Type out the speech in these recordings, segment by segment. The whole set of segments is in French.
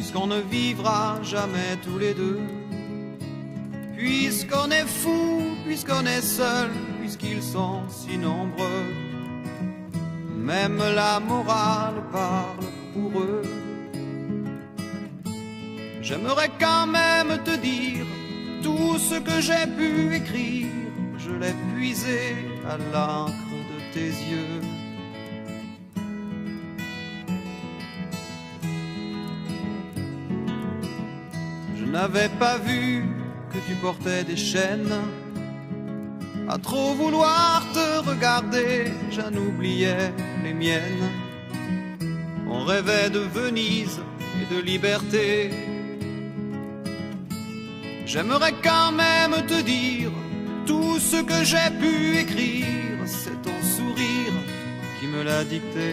puisqu'on ne vivra jamais tous les deux. Puisqu'on est fou, puisqu'on est seul, puisqu'ils sont si nombreux. Même la morale parle pour eux. J'aimerais quand même te dire tout ce que j'ai pu écrire. Je l'ai puisé à l'encre de tes yeux. Je n'avais pas vu que tu portais des chaînes. À trop vouloir te regarder, j'en oubliais les miennes. On rêvait de Venise et de liberté. J'aimerais quand même te dire tout ce que j'ai pu écrire. C'est ton sourire qui me l'a dicté.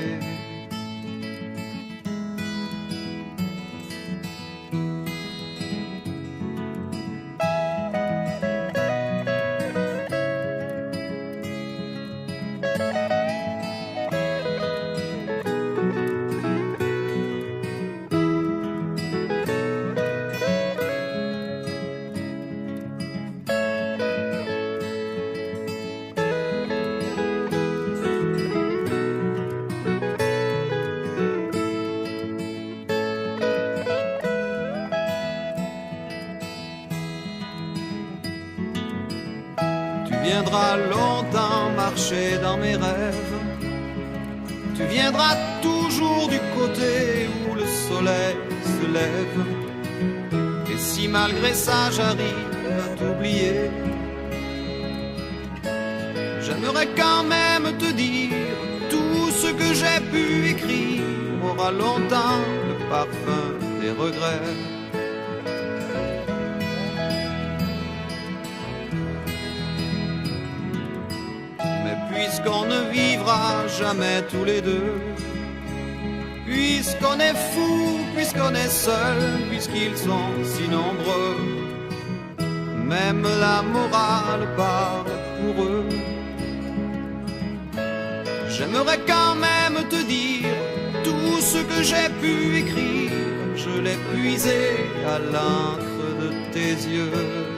Tu viendras longtemps marcher dans mes rêves. Tu viendras toujours du côté où le soleil se lève. Et si malgré ça j'arrive à t'oublier, j'aimerais quand même te dire tout ce que j'ai pu écrire aura longtemps le parfum des regrets. Puisqu'on ne vivra jamais tous les deux, puisqu'on est fou, puisqu'on est seul, puisqu'ils sont si nombreux, même la morale parle pour eux. J'aimerais quand même te dire tout ce que j'ai pu écrire. Je l'ai puisé à l'encre de tes yeux.